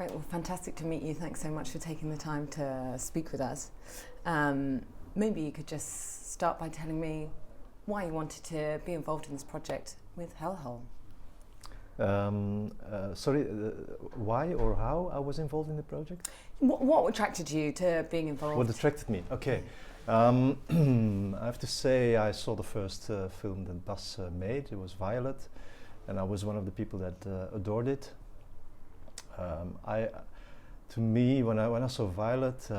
Great, well, fantastic to meet you. Thanks so much for taking the time to speak with us. Maybe you could just start by telling me why you wanted to be involved in this project with Hellhole. Sorry, why or how I was involved in the project? What attracted you to being involved? What attracted me? Okay. I have to say I saw the first film that Bas made. It was Violet, and I was one of the people that adored it. To me, when I saw Violet,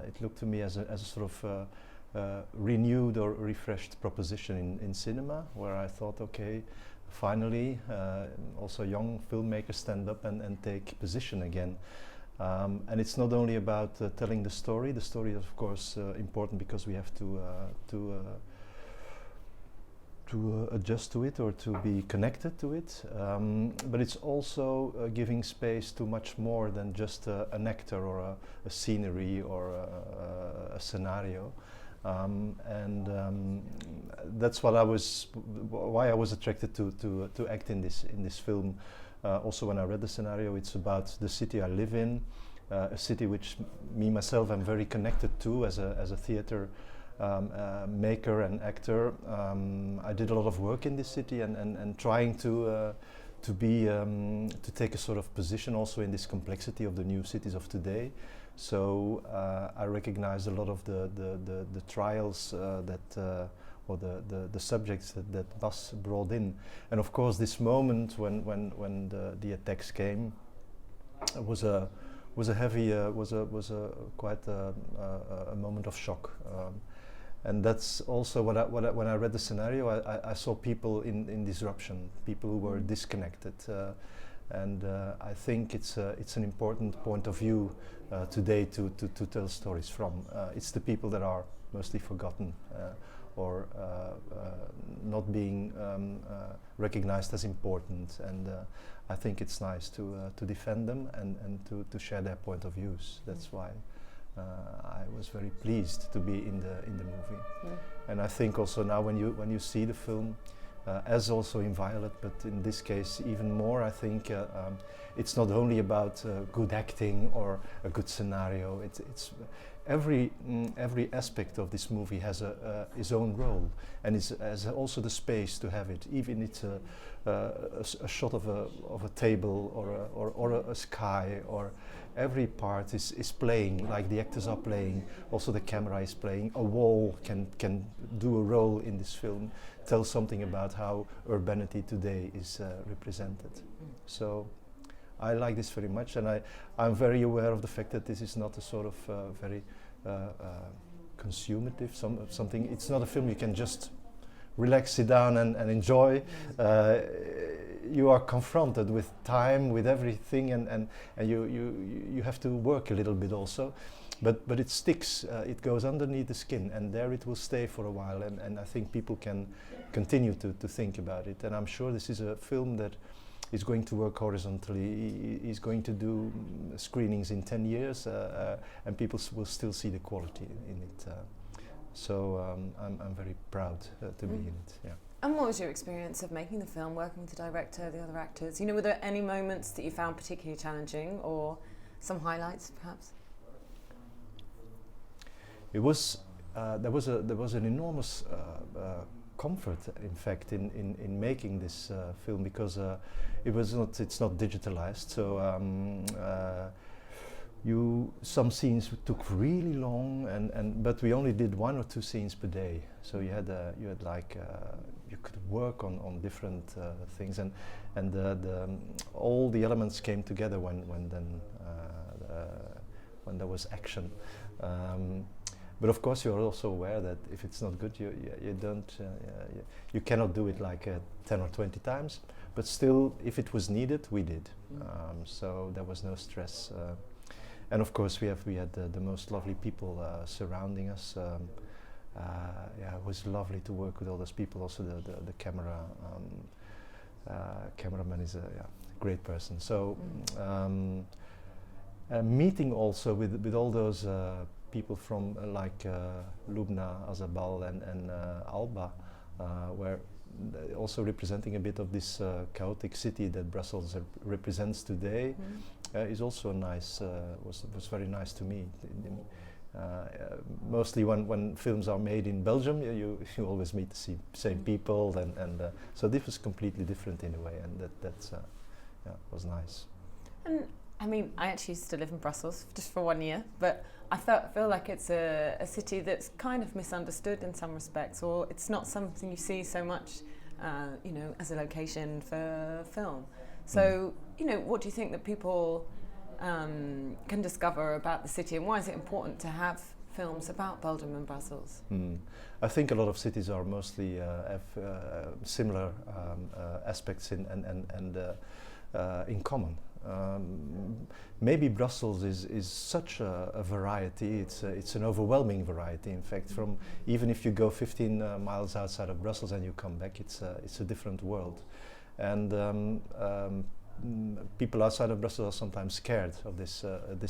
it looked to me as a sort of renewed or refreshed proposition in cinema, where I thought, okay, finally, also young filmmakers stand up and take position again. And it's not only about telling the story. The story is of course important because we have to adjust to it or to be connected to it, but it's also giving space to much more than just an actor or a scenery or a scenario. That's what why I was attracted to act in this film. Also, when I read the scenario, it's about the city I live in, a city which myself I'm very connected to as a theater maker and actor. I did a lot of work in this city and trying to take a sort of position also in this complexity of the new cities of today. So I recognized a lot of the trials or the subjects that Bas brought in, and of course this moment when the attacks came was a quite a moment of shock. And that's also when I read the scenario, I saw people in disruption, people who were disconnected, and I think it's an important point of view today to tell stories from. It's the people that are mostly forgotten or not being recognized as important, and I think it's nice to defend them and to share their point of views. That's why I was very pleased to be in the movie. And I think also now when you see the film, as also in Violet, but in this case even more, I think it's not only about good acting or a good scenario. It's every aspect of this movie has his own role, and has also the space to have it. Even it's a shot of a table or a sky, or every part is playing, like the actors are playing. Also the camera is playing. A wall can do a role in this film, tell something about how urbanity today is represented. So I like this very much, and I'm very aware of the fact that this is not a sort of very consumative something. It's not a film you can just relax, sit down and enjoy. You are confronted with time, with everything, and you have to work a little bit also. But it sticks, it goes underneath the skin, and there it will stay for a while, and I think people can continue to think about it. And I'm sure this is a film that is going to work horizontally. He's going to do screenings in 10 years, and people will still see the quality in it. So I'm very proud to be in it. Yeah. And what was your experience of making the film, working with the director, the other actors? You know, were there any moments that you found particularly challenging, or some highlights, perhaps? It was there was an enormous comfort, in fact, in making this film, because it's not digitalized. So some scenes took really long, but we only did 1 or 2 scenes per day. So you had like you could work on different things, and all the elements came together when there was action. But of course, you are also aware that if it's not good, you cannot do it like 10 or 20 times. But still, if it was needed, we did. So there was no stress. And of course, we had the most lovely people surrounding us. It was lovely to work with all those people. Also, the cameraman is a great person. So meeting also with all those people from like Lubna, Azabal, and Alba, where also representing a bit of this chaotic city that Brussels represents today, is also nice. Was very nice to me. Mostly when films are made in Belgium, you always meet the same people, and so this was completely different in a way, and that was nice. And I mean, I actually used to live in Brussels just for 1 year, but I feel like it's a city that's kind of misunderstood in some respects, or it's not something you see so much, as a location for film. So, what do you think that people can discover about the city, and why is it important to have films about Belgium and Brussels? I think a lot of cities are mostly have similar aspects in common. Maybe Brussels is such a variety. It's an overwhelming variety. In fact, from even if you go 15 miles outside of Brussels and you come back, it's a different world. And people outside of Brussels are sometimes scared of this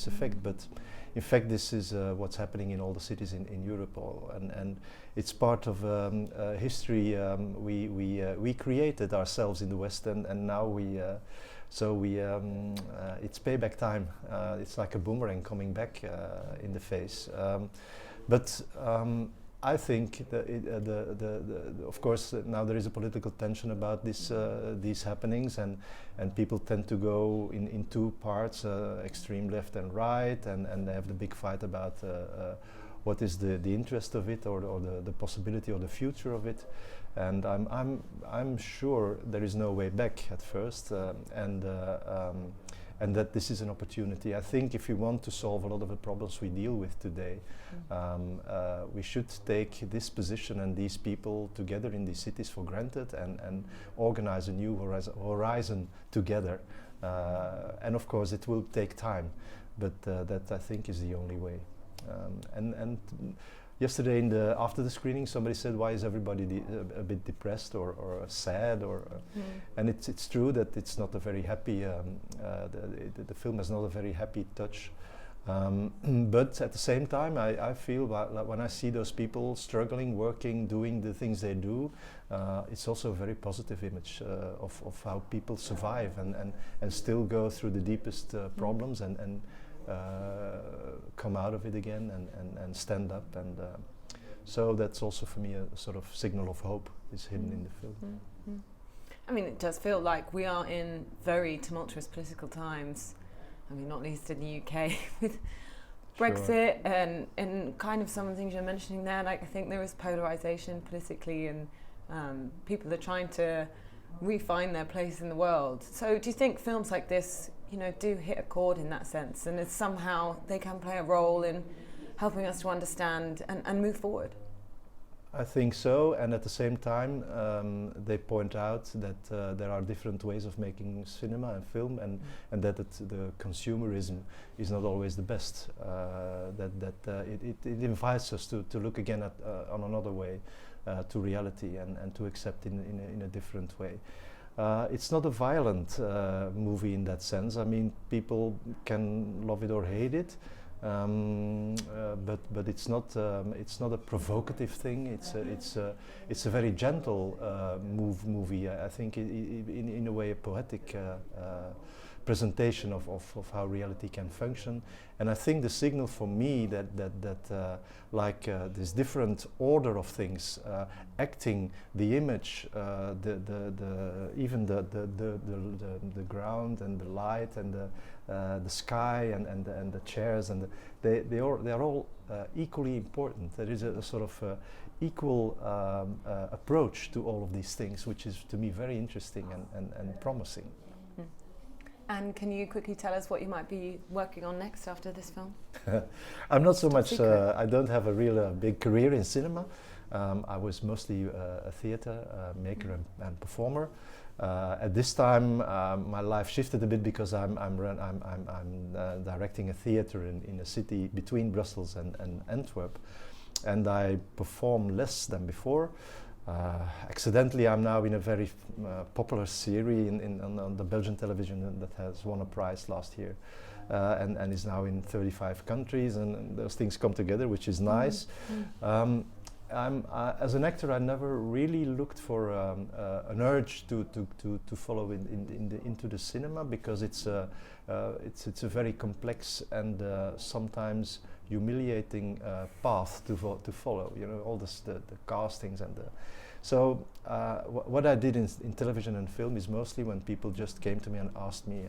effect, but in fact this is what's happening in all the cities in Europe, and it's part of history. We created ourselves in the West, and now it's payback time. It's like a boomerang coming back in the face. But I think of course now there is a political tension about these happenings, and people tend to go in two parts, extreme left and right, and they have the big fight about what is the interest of it, or the possibility or the future of it. And I'm sure there is no way back at first, and that this is an opportunity. I think if we want to solve a lot of the problems we deal with today, we should take this position and these people together in these cities for granted, and organize a new horizon together. And of course it will take time, but that I think is the only way. And yesterday after the screening, somebody said, "Why is everybody a bit depressed or sad?" And it's true that it's not a very happy. The film has not a very happy touch. But at the same time, I feel like when I see those people struggling, working, doing the things they do, it's also a very positive image of how people survive and still go through the deepest problems and come out of it again and stand up, and so that's also for me a sort of signal of hope is hidden in the film. I mean, it does feel like we are in very tumultuous political times. I mean, not least in the UK with Brexit and kind of some of the things you're mentioning there. Like, I think there is polarization politically, and people are trying to refine their place in the world. So do you think films like this do hit a chord in that sense, and it's somehow they can play a role in helping us to understand and move forward? I think so, and at the same time they point out that there are different ways of making cinema and film, and that the consumerism is not always the best. It invites us to look again at on another way to reality, and to accept in a different way. It's not a violent movie in that sense. I mean, people can love it or hate it, but it's not a provocative thing. It's a very gentle movie. I think in a way a poetic presentation of how reality can function. And I think the signal for me that this different order of things, acting, the image, even the ground and the light and the sky and the chairs, and they are all equally important. There is a sort of equal approach to all of these things, which is to me very interesting and promising. And can you quickly tell us what you might be working on next after this film? I'm not so much, I don't have a real big career in cinema. I was mostly a theater maker and performer. At this time, my life shifted a bit because I'm directing a theater in a city between Brussels and Antwerp, and I perform less than before. Accidentally, I'm now in a very popular series on the Belgian television that has won a prize last year, and is now in 35 countries, and those things come together, which is nice. as an actor, I never really looked for an urge to follow into the cinema, because it's a very complex and sometimes humiliating path to follow. You know, all the castings and so what I did in television and film is mostly when people just came to me and asked me,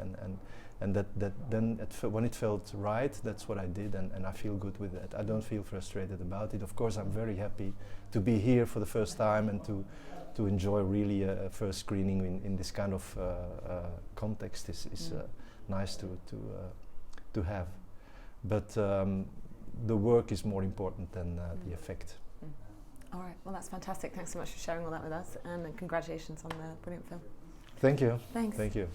and that then when it felt right, that's what I did, and I feel good with that. I don't feel frustrated about it. Of course, I'm very happy to be here for the first time and to enjoy really a first screening in this kind of context is nice to have. But the work is more important than the effect. All right, well, that's fantastic. Thanks so much for sharing all that with us, and congratulations on the brilliant film. Thank you. Thanks. Thank you.